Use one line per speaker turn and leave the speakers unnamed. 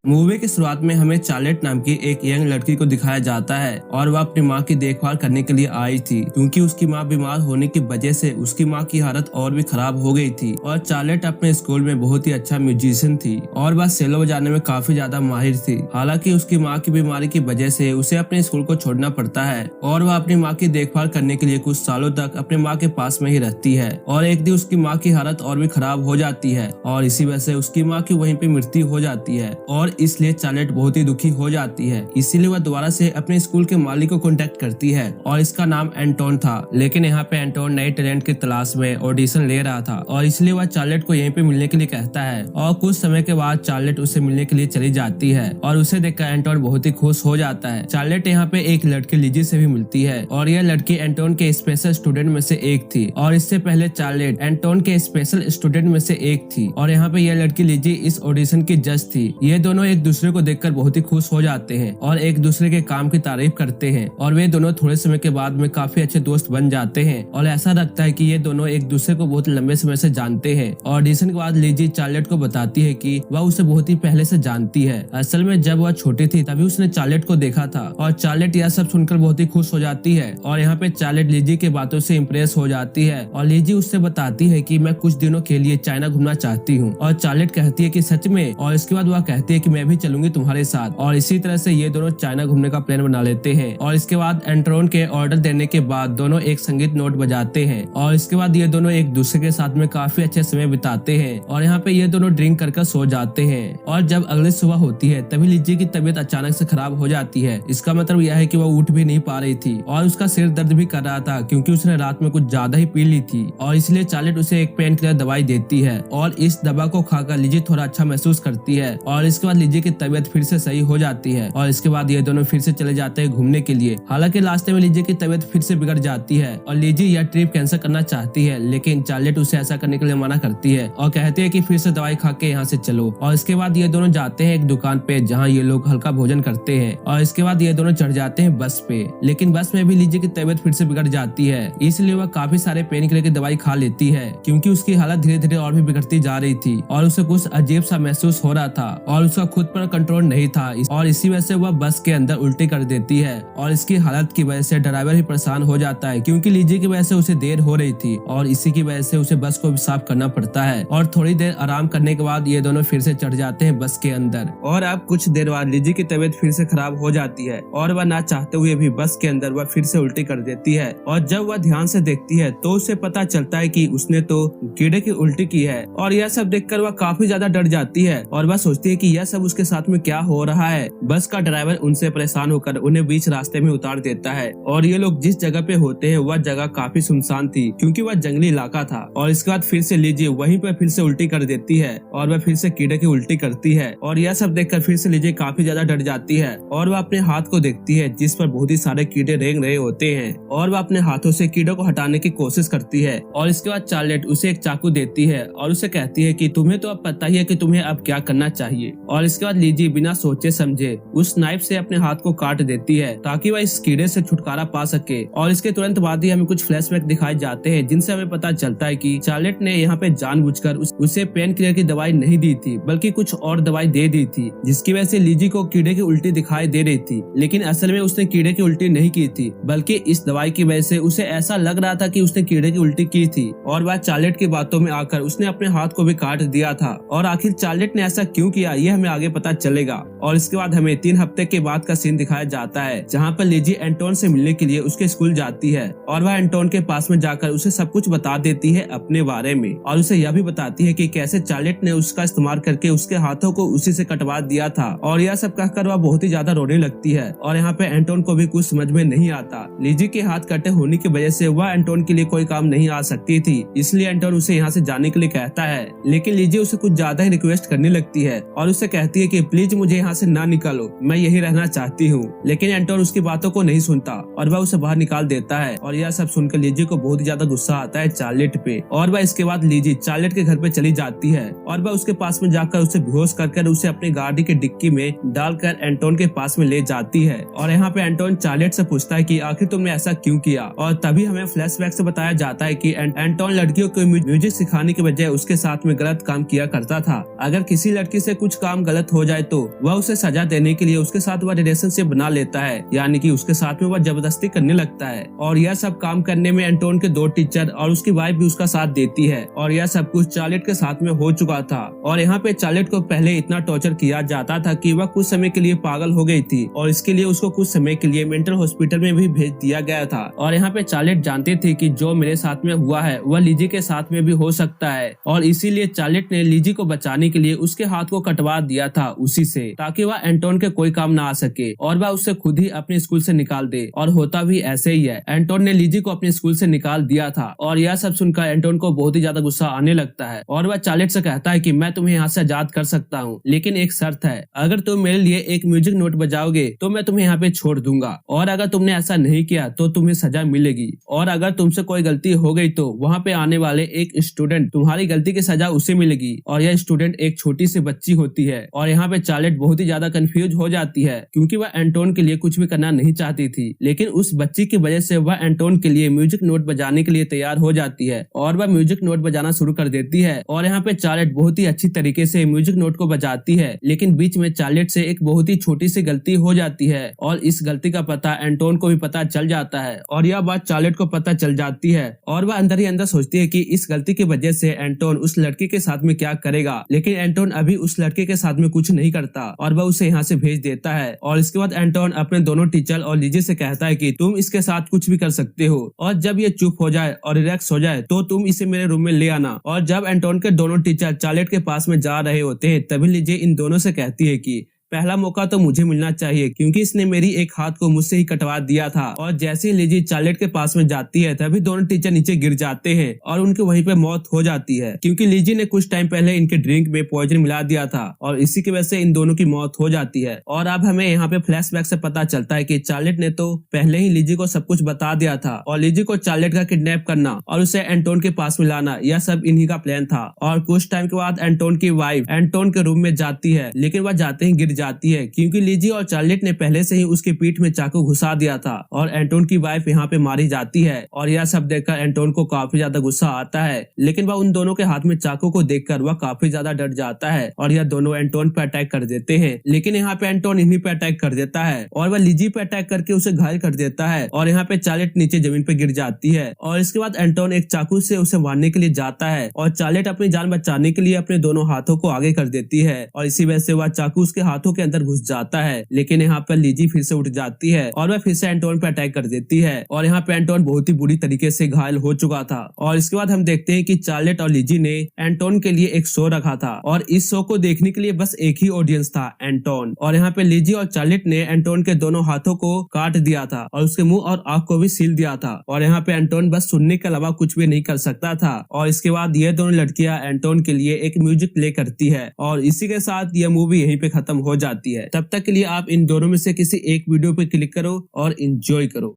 Movie की शुरुआत में हमें चार्लेट नाम की एक यंग लड़की को दिखाया जाता है और वह अपनी माँ की देखभाल करने के लिए आई थी, क्योंकि उसकी माँ बीमार होने की वजह से उसकी माँ की हालत और भी खराब हो गई थी। और चार्लेट अपने स्कूल में बहुत ही अच्छा म्यूजिशियन थी और वह सेलो बजाने में काफी ज्यादा माहिर थी। हालांकि उसकी माँ की बीमारी की वजह से उसे अपने स्कूल को छोड़ना पड़ता है और वह अपनी माँ की देखभाल करने के लिए कुछ सालों तक अपनी माँ के पास में ही रहती है। और एक दिन उसकी माँ की हालत और भी खराब हो जाती है और इसी वजह से उसकी माँ की वहीं पे मृत्यु हो जाती है और इसलिए चार्लेट बहुत ही दुखी हो जाती है। इसीलिए वह दोबारा से अपने स्कूल के मालिक को कांटेक्ट करती है और इसका नाम एंटोन था। लेकिन यहाँ पे एंटोन नए टैलेंट की तलाश में ऑडिशन ले रहा था और इसलिए वह चार्लेट को यहीं पे मिलने के लिए कहता है और कुछ समय के बाद चार्लेट उसे मिलने के लिए चली जाती है और उसे देखकर एंटोन बहुत ही खुश हो जाता है। चार्लेट यहाँ पे एक लड़की लिजी से भी मिलती है और यह लड़की एंटोन के स्पेशल स्टूडेंट में से एक थी और इससे पहले चार्लेट एंटोन के स्पेशल स्टूडेंट में से एक थी। और यहाँ पे यह लड़की लिजी इस ऑडिशन की जज थी। ये दोनों एक दूसरे को देखकर बहुत ही खुश हो जाते हैं और एक दूसरे के काम की तारीफ करते हैं और वे दोनों थोड़े समय के बाद में काफी अच्छे दोस्त बन जाते हैं और ऐसा लगता है कि ये दोनों एक दूसरे को बहुत लंबे समय से जानते हैं। ऑडिशन के बाद लिजी चार्लेट को बताती है कि वह उसे बहुत ही पहले से जानती है। असल में जब वह छोटी थी तभी उसने चार्लेट को देखा था और चार्लेट यह सब सुनकर बहुत ही खुश हो जाती है। और यहाँ पे चार्लेट लिजी के बातों से इम्प्रेस हो जाती है और लिजी उससे बताती है कि मैं कुछ दिनों के लिए चाइना घूमना चाहती हूँ और चार्लेट कहती है कि सच में। और इसके बाद वह कहती है कि मैं भी चलूंगी तुम्हारे साथ और इसी तरह से ये दोनों चाइना घूमने का प्लान बना लेते हैं। और इसके बाद एंटोन के ऑर्डर देने के बाद दोनों एक संगीत नोट बजाते हैं और इसके बाद ये दोनों एक दूसरे के साथ में काफी अच्छे समय बिताते हैं और यहाँ पे ये दोनों ड्रिंक करके सो जाते हैं। और जब अगली सुबह होती है तभी लिजी की तबीयत अचानक से खराब हो जाती है। इसका मतलब यह है कि वह उठ भी नहीं पा रही थी और उसका सिर दर्द भी कर रहा था क्योंकि उसने रात में कुछ ज्यादा ही पी ली थी और इसलिए चार्लेट उसे एक पेन किलर दवाई देती है और इस दवा को खाकर लिजी थोड़ा अच्छा महसूस करती है और इसके बाद लिजी की तबीयत फिर से सही हो जाती है। और इसके बाद ये दोनों फिर से चले जाते हैं घूमने के लिए। हालांकि रास्ते में लिजी की तबीयत फिर से बिगड़ जाती है और लिजी यह ट्रिप कैंसिल करना चाहती है, लेकिन चार्लेट उसे ऐसा करने के लिए मना करती है और कहती है कि फिर से दवाई खा के यहाँ से चलो। और इसके बाद ये दोनों जाते हैं एक दुकान पे जहाँ ये लोग हल्का भोजन करते हैं और इसके बाद ये दोनों चढ़ जाते हैं बस पे। लेकिन बस में भी लिजी की तबीयत फिर से बिगड़ जाती है, इसलिए वह काफी सारे पेन किलर की दवाई खा लेती है क्योंकि उसकी हालत धीरे धीरे और भी बिगड़ती जा रही थी और उसे कुछ अजीब सा महसूस हो रहा था और उसका खुद पर कंट्रोल नहीं था और इसी वजह से वह बस के अंदर उल्टी कर देती है। और इसकी हालत की वजह से ड्राइवर ही परेशान हो जाता है क्योंकि लिजी की वजह से उसे देर हो रही थी और इसी की वजह से उसे बस को भी साफ करना पड़ता है। और थोड़ी देर आराम करने के बाद ये दोनों फिर से चढ़ जाते हैं बस के अंदर। और अब कुछ देर बाद लिजी की तबीयत फिर से खराब हो जाती है और वह ना चाहते हुए भी बस के अंदर वह फिर से उल्टी कर देती है। और जब वह ध्यान से देखती है तो उसे पता चलता है कि उसने तो कीड़े की उल्टी की है और यह सब देखकर वह काफी ज्यादा डर जाती है और वह सोचती है कि यह सब उसके साथ में क्या हो रहा है। बस का ड्राइवर उनसे परेशान होकर उन्हें बीच रास्ते में उतार देता है और ये लोग जिस जगह पे होते हैं वह जगह काफी सुनसान थी क्योंकि वह जंगली इलाका था। और इसके बाद फिर से लिजी वहीं पर फिर से उल्टी कर देती है और वह फिर से कीड़े की उल्टी करती है और यह सब देखकर फिर से लिजी काफी ज्यादा डर जाती है और वह अपने हाथ को देखती है जिस पर बहुत ही सारे कीड़े रेंग रहे होते हैं और वह अपने हाथों से कीड़ों को हटाने की कोशिश करती है। और इसके बाद चार्लेट उसे एक चाकू देती है और उसे कहती है कि तुम्हें तो अब पता ही है कि तुम्हें अब क्या करना चाहिए। और इसके बाद लिजी बिना सोचे समझे उस नाइफ से अपने हाथ को काट देती है ताकि वह इस कीड़े से छुटकारा पा सके। और इसके तुरंत बाद ही हमें कुछ फ्लैशबैक दिखाए जाते हैं जिनसे हमें पता चलता है कि चार्लेट ने यहाँ पे जानबूझकर उसे पेन किलर की दवाई नहीं दी थी बल्कि कुछ और दवाई दे दी थी जिसकी वजह से लिजी को कीड़े की उल्टी दिखाई दे रही थी। लेकिन असल में उसने कीड़े की उल्टी नहीं की थी बल्कि इस दवाई की वजह से उसे ऐसा लग रहा था कि उसने कीड़े की उल्टी की थी और वह चार्लेट की बातों में आकर उसने अपने हाथ को भी काट दिया था। और आखिर चार्लेट ने ऐसा क्यों किया ये हमें आगे पता चलेगा। और इसके बाद हमें 3 हफ्ते के बाद का सीन दिखाया जाता है जहाँ पर लिजी एंटोन से मिलने के लिए उसके स्कूल जाती है और वह एंटोन के पास में जाकर उसे सब कुछ बता देती है अपने बारे में और उसे यह भी बताती है कि कैसे चार्लेट ने उसका इस्तेमाल करके उसके हाथों को उसी से कटवा दिया था। और यह सब कहकर वह बहुत ही ज्यादा रोने लगती है और यहाँ पे एंटोन को भी कुछ समझ में नहीं आता। लिजी के हाथ कटे होने की वजह से वह एंटोन के लिए कोई काम नहीं आ सकती थी, इसलिए एंटोन उसे यहाँ से जाने के लिए कहता है। लेकिन लिजी उसे कुछ ज्यादा ही रिक्वेस्ट करने लगती है और उसे कहती है कि प्लीज मुझे यहाँ से ना निकालो, मैं यही रहना चाहती हूँ। लेकिन एंटोन उसकी बातों को नहीं सुनता और वह उसे बाहर निकाल देता है। और यह सब सुनकर लिजी को बहुत ही ज्यादा गुस्सा आता है चार्लेट पे और वह इसके बाद लिजी चार्लेट के घर पे चली जाती है और वह उसके पास में जाकर उसे बेहोश कर उसे अपनी गाड़ी की डिक्की में डालकर एंटोन के पास में ले जाती है। और यहाँ पे एंटोन चार्लेट से पूछता है कि आखिर तुमने ऐसा क्यों किया। और तभी हमें फ्लैशबैक से बताया जाता है कि एंटोन लड़कियों को म्यूजिक सिखाने के बजाय उसके साथ में गलत काम किया करता था। अगर किसी लड़की से कुछ काम गलत हो जाए जाए तो वह उसे सजा देने के लिए उसके साथ वह रिलेशनशिप बना लेता है, यानी कि उसके साथ में वह जबरदस्ती करने लगता है। और यह सब काम करने में एंटोन के 2 टीचर और उसकी वाइफ भी उसका साथ देती है। और यह सब कुछ चार्लेट के साथ में हो चुका था। और यहाँ पे चार्लेट को पहले इतना टॉर्चर किया जाता था कि वह कुछ समय के लिए पागल हो गई थी और इसके लिए उसको कुछ समय के लिए मेंटल हॉस्पिटल में भी भेज दिया गया था। और यहाँ पे चार्लेट जानती थी कि जो मेरे साथ में हुआ है वह लिजी के साथ में भी हो सकता है, और इसीलिए चार्लेट ने लिजी को बचाने के लिए उसके हाथ को कटवा दिया था उसी से, ताकि वह एंटोन के कोई काम ना आ सके और वह उसे खुद ही अपने स्कूल से निकाल दे। और होता भी ऐसे ही है, एंटोन ने लिजी को अपने स्कूल से निकाल दिया था। और यह सब सुनकर एंटोन को बहुत ही ज्यादा गुस्सा आने लगता है और वह चार्लेट से कहता है कि मैं तुम्हें यहाँ से आजाद कर सकता हूँ, लेकिन एक शर्त है, अगर तुम मेरे लिए एक म्यूजिक नोट बजाओगे तो मैं तुम्हें यहाँ पे छोड़ दूंगा, और अगर तुमने ऐसा नहीं किया तो तुम्हें सजा मिलेगी, और अगर तुमसे कोई गलती हो गई तो वहाँ पे आने वाले एक स्टूडेंट तुम्हारी गलती की सजा उसे मिलेगी। और यह स्टूडेंट एक छोटी सी बच्ची होती है। और यहाँ पे चार्लेट बहुत ही ज्यादा कंफ्यूज हो जाती है, क्योंकि वह एंटोन के लिए कुछ भी करना नहीं चाहती थी, लेकिन उस बच्ची की वजह से वह एंटोन के लिए म्यूजिक नोट बजाने के लिए तैयार हो जाती है और वह म्यूजिक नोट बजाना शुरू कर देती है। और यहाँ पे चार्लेट बहुत ही अच्छी तरीके से म्यूजिक नोट को बजाती है, लेकिन बीच में चार्लेट से एक बहुत ही छोटी सी गलती हो जाती है और इस गलती का पता एंटोन को भी पता चल जाता है। और यह बात चार्लेट को पता चल जाती है और वह अंदर ही अंदर सोचती है कि इस गलती की वजह से एंटोन उस लड़की के साथ में क्या करेगा, लेकिन एंटोन अभी उस लड़के के साथ में कुछ नहीं करता और वह उसे यहाँ से भेज देता है। और इसके बाद एंटोन अपने दोनों टीचर और लिजी से कहता है कि तुम इसके साथ कुछ भी कर सकते हो, और जब ये चुप हो जाए और रिलैक्स हो जाए तो तुम इसे मेरे रूम में ले आना। और जब एंटोन के दोनों टीचर चार्लेट के पास में जा रहे होते हैं तभी लिजी इन दोनों से कहती है कि पहला मौका तो मुझे मिलना चाहिए, क्योंकि इसने मेरी एक हाथ को मुझसे ही कटवा दिया था। और जैसे ही लिजी चार्लेट के पास में जाती है तभी दोनों टीचर नीचे गिर जाते हैं और उनके वहीं पे मौत हो जाती है, क्योंकि लिजी ने कुछ टाइम पहले इनके ड्रिंक में पॉइजन मिला दिया था और इसी की वजह से इन दोनों की मौत हो जाती है। और अब हमें यहाँ पे फ्लैशबैक से पता चलता है कि चार्लेट ने तो पहले ही लिजी को सब कुछ बता दिया था और लिजी को चार्लेट का किडनैप करना और उसे एंटोन के पास में लाना, यह सब इन्हीं का प्लान था। और कुछ टाइम के बाद एंटोन की वाइफ एंटोन के रूम में जाती है, लेकिन वह जाते ही गिर जाती है, क्योंकि लिजी और चार्लेट ने पहले से ही उसके पीठ में चाकू घुसा दिया था और एंटोन की वाइफ यहाँ पे मारी जाती है। और यह सब देखकर एंटोन को काफी ज्यादा गुस्सा आता है, लेकिन वह उन दोनों के हाथ में चाकू को देखकर वह काफी ज्यादा डर जाता है और यह दोनों एंटोन पे अटैक कर देते हैं। लेकिन यहाँ पे एंटोन इन्हीं पे अटैक कर देता है और वह लिजी पे अटैक करके उसे घायल कर देता है और यहाँ पे चार्लेट नीचे जमीन पे गिर जाती है। और इसके बाद एंटोन एक चाकू से उसे मारने के लिए जाता है और चार्लेट अपनी जान बचाने के लिए अपने दोनों हाथों को आगे कर देती है और इसी वजह से वह चाकू उसके हाथों के अंदर घुस जाता है। लेकिन यहाँ पर लिजी फिर से उठ जाती है और वह फिर से एंटोन पे अटैक कर देती है और यहाँ पे एंटोन बहुत ही बुरी तरीके से घायल हो चुका था। और इसके बाद हम देखते हैं कि चार्लेट और लिजी ने एंटोन के लिए एक शो रखा था और इस शो को देखने के लिए बस एक ही ऑडियंस था, एंटोन। और यहाँ पे लिजी और चार्लेट ने एंटोन के दोनों हाथों को काट दिया था और उसके मुंह और आंख को भी सील दिया था और यहाँ पे एंटोन बस सुनने के अलावा कुछ भी नहीं कर सकता था। और इसके बाद ये दोनों लड़कियां एंटोन के लिए एक म्यूजिक प्ले करती है और इसी के साथ ये मूवी यहीं पे खत्म हो जाती है। तब तक के लिए आप इन दोनों में से किसी एक वीडियो पे क्लिक करो और एंजॉय करो।